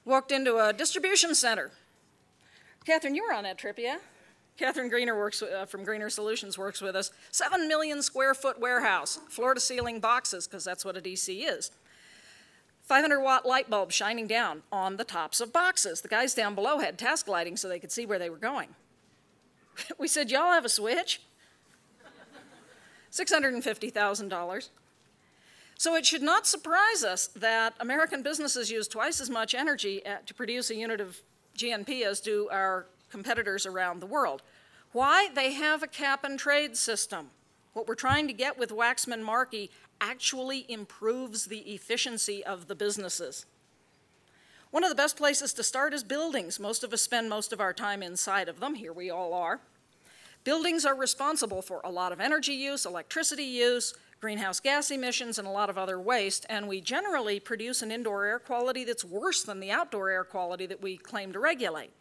Walked into a distribution center. Catherine, you were on that trip, yeah? Catherine Greener from Greener Solutions works with us. 7 million square foot warehouse, floor to ceiling boxes, because that's what a DC is. 500-watt light bulb shining down on the tops of boxes. The guys down below had task lighting so they could see where they were going. We said, y'all have a switch? $650,000. So it should not surprise us that American businesses use twice as much energy to produce a unit of GNP as do our competitors around the world. Why? They have a cap and trade system. What we're trying to get with Waxman-Markey actually improves the efficiency of the businesses. One of the best places to start is buildings. Most of us spend most of our time inside of them. Here we all are. Buildings are responsible for a lot of energy use, electricity use, greenhouse gas emissions, and a lot of other waste, and we generally produce an indoor air quality that's worse than the outdoor air quality that we claim to regulate.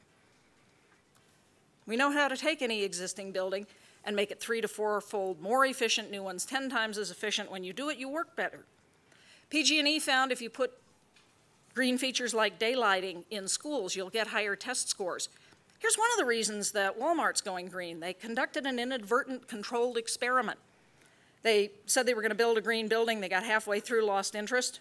We know how to take any existing building and make it 3- to 4-fold more efficient, new ones 10 times as efficient. When you do it, you work better. PG&E found if you put green features like daylighting in schools, you'll get higher test scores. Here's one of the reasons that Walmart's going green. They conducted an inadvertent controlled experiment. They said they were going to build a green building. They got halfway through, lost interest.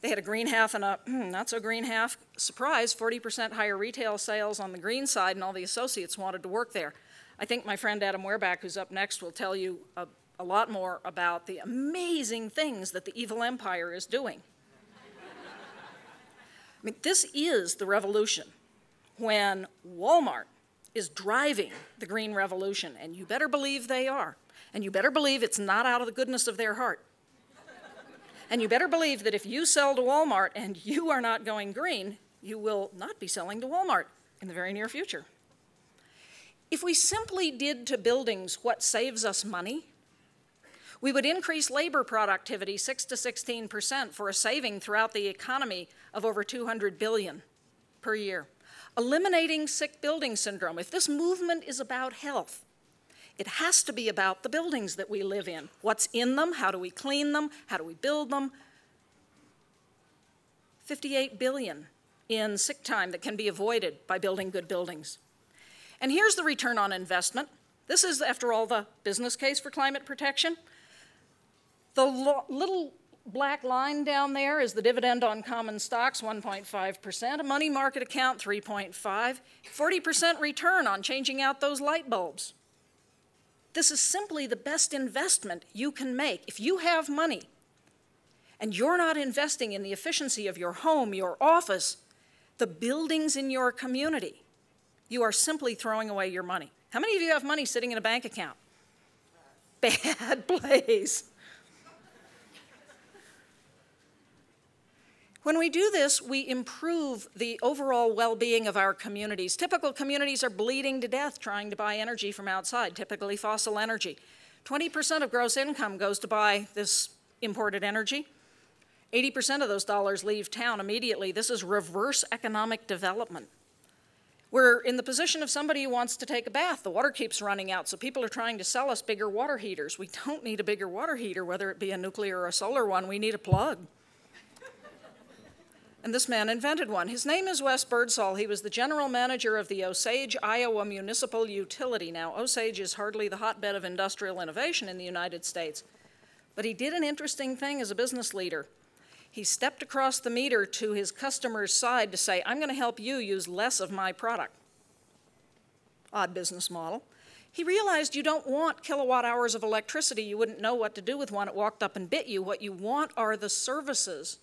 They had a green half and a not so green half. Surprise, 40% higher retail sales on the green side, and all the associates wanted to work there. I think my friend Adam Wehrback, who's up next, will tell you a lot more about the amazing things that the evil empire is doing. I mean, this is the revolution when Walmart is driving the green revolution, and you better believe they are. And you better believe it's not out of the goodness of their heart. And you better believe that if you sell to Walmart and you are not going green, you will not be selling to Walmart in the very near future. If we simply did to buildings what saves us money, we would increase labor productivity 6 to 16% for a saving throughout the economy of over $200 billion per year. Eliminating sick building syndrome. If this movement is about health, it has to be about the buildings that we live in. What's in them? How do we clean them? How do we build them? $58 billion in sick time that can be avoided by building good buildings. And here's the return on investment. This is, after all, the business case for climate protection. The little black line down there is the dividend on common stocks, 1.5%, a money market account, 3.5%, 40% return on changing out those light bulbs. This is simply the best investment you can make. If you have money and you're not investing in the efficiency of your home, your office, the buildings in your community, you are simply throwing away your money. How many of you have money sitting in a bank account? Bad place. When we do this, we improve the overall well-being of our communities. Typical communities are bleeding to death trying to buy energy from outside, typically fossil energy. 20% of gross income goes to buy this imported energy. 80% of those dollars leave town immediately. This is reverse economic development. We're in the position of somebody who wants to take a bath. The water keeps running out, so people are trying to sell us bigger water heaters. We don't need a bigger water heater, whether it be a nuclear or a solar one. We need a plug. And this man invented one. His name is Wes Birdsall. He was the general manager of the Osage, Iowa Municipal Utility. Now, Osage is hardly the hotbed of industrial innovation in the United States, but he did an interesting thing as a business leader. He stepped across the meter to his customer's side to say, I'm going to help you use less of my product. Odd business model. He realized you don't want kilowatt hours of electricity. You wouldn't know what to do with one. It walked up and bit you. What you want are the services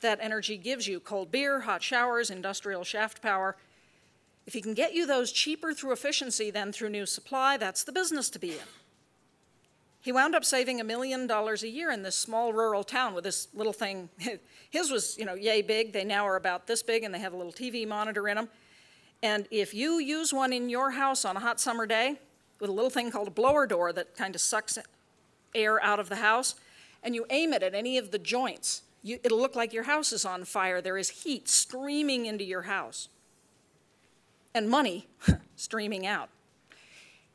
that energy gives you: cold beer, hot showers, industrial shaft power. If he can get you those cheaper through efficiency than through new supply, that's the business to be in. He wound up saving $1 million a year in this small rural town with this little thing. His was, yay big. They now are about this big, and they have a little TV monitor in them. And if you use one in your house on a hot summer day with a little thing called a blower door that kind of sucks air out of the house, and you aim it at any of the joints, it'll look like your house is on fire. There is heat streaming into your house and money streaming out.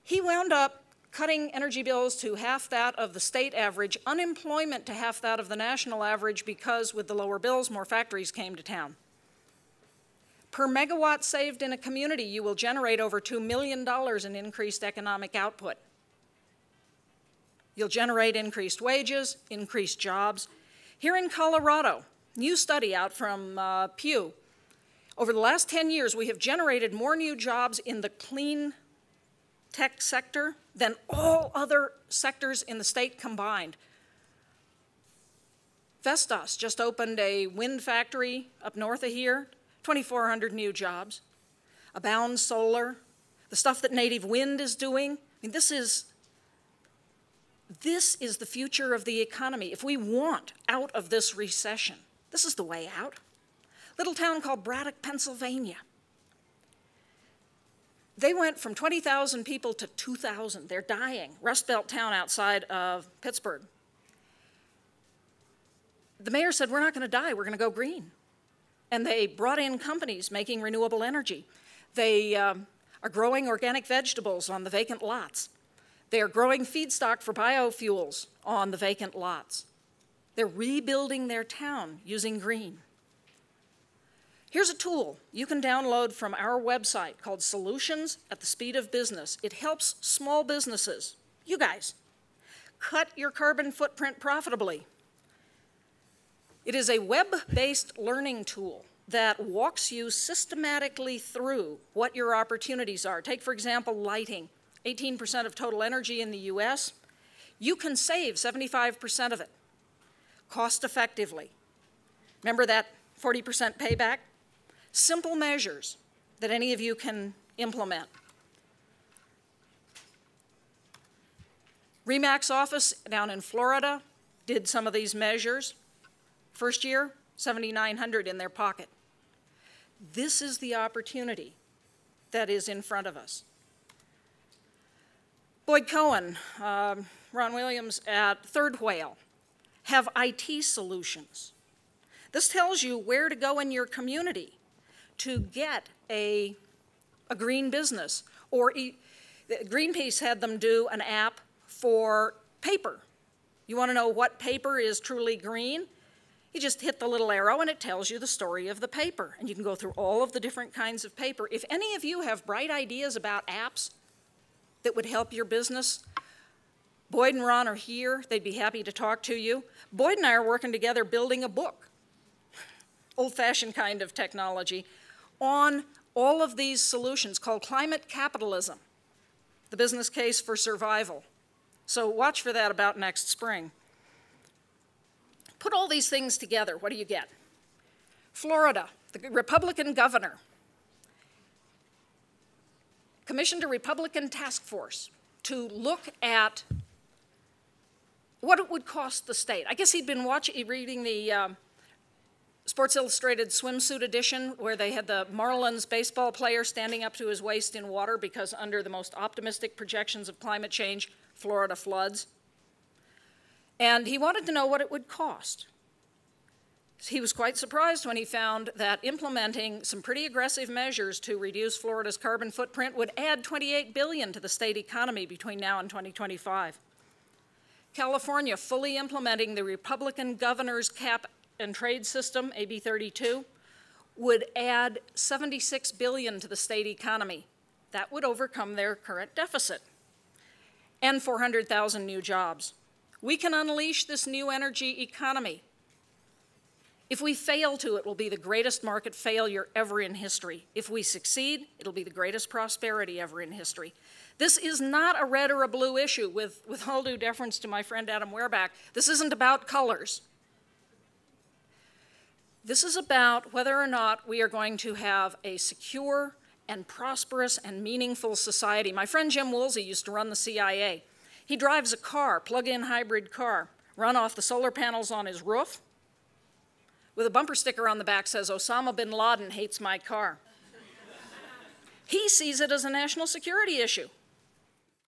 He wound up cutting energy bills to half that of the state average, unemployment to half that of the national average, because with the lower bills, more factories came to town. Per megawatt saved in a community, you will generate over $2 million in increased economic output. You'll generate increased wages, increased jobs. Here in Colorado, new study out from Pew, over the last 10 years, we have generated more new jobs in the clean tech sector than all other sectors in the state combined. Vestas just opened a wind factory up north of here, 2,400 new jobs. Abound Solar, the stuff that Native Wind is doing. I mean, this is the future of the economy. If we want out of this recession, this is the way out. Little town called Braddock, Pennsylvania. They went from 20,000 people to 2,000. They're dying. Rust Belt town outside of Pittsburgh. The mayor said, we're not going to die, we're going to go green. And they brought in companies making renewable energy. They are growing organic vegetables on the vacant lots. They are growing feedstock for biofuels on the vacant lots. They're rebuilding their town using green. Here's a tool you can download from our website called Solutions at the Speed of Business. It helps small businesses, you guys, cut your carbon footprint profitably. It is a web-based learning tool that walks you systematically through what your opportunities are. Take, for example, lighting, 18% of total energy in the US. You can save 75% of it cost effectively. Remember that 40% payback? Simple measures that any of you can implement. RE/MAX office down in Florida did some of these measures. First year, $7,900 in their pocket. This is the opportunity that is in front of us. Boyd Cohen, Ron Williams at Third Whale have IT solutions. This tells you where to go in your community to get a green business. Or Greenpeace had them do an app for paper. You want to know what paper is truly green? You just hit the little arrow and it tells you the story of the paper. And you can go through all of the different kinds of paper. If any of you have bright ideas about apps that would help your business, Boyd and Ron are here. They'd be happy to talk to you. Boyd and I are working together building a book, old-fashioned kind of technology, on all of these solutions called Climate Capitalism, the business case for survival. So watch for that about next spring. Put all these things together, what do you get? Florida, the Republican governor commissioned a Republican task force to look at what it would cost the state. I guess he'd been reading the Sports Illustrated swimsuit edition where they had the Marlins baseball player standing up to his waist in water because under the most optimistic projections of climate change, Florida floods. And he wanted to know what it would cost. He was quite surprised when he found that implementing some pretty aggressive measures to reduce Florida's carbon footprint would add $28 billion to the state economy between now and 2025. California fully implementing the Republican governor's cap and trade system, AB 32, would add $76 billion to the state economy. That would overcome their current deficit. And 400,000 new jobs. We can unleash this new energy economy. If we fail to, it will be the greatest market failure ever in history. If we succeed, it'll be the greatest prosperity ever in history. This is not a red or a blue issue, with all due deference to my friend Adam Wehrback. This isn't about colors. This is about whether or not we are going to have a secure and prosperous and meaningful society. My friend Jim Woolsey used to run the CIA. He drives a car, plug-in hybrid car, run off the solar panels on his roof, with a bumper sticker on the back says, "Osama bin Laden hates my car." He sees it as a national security issue.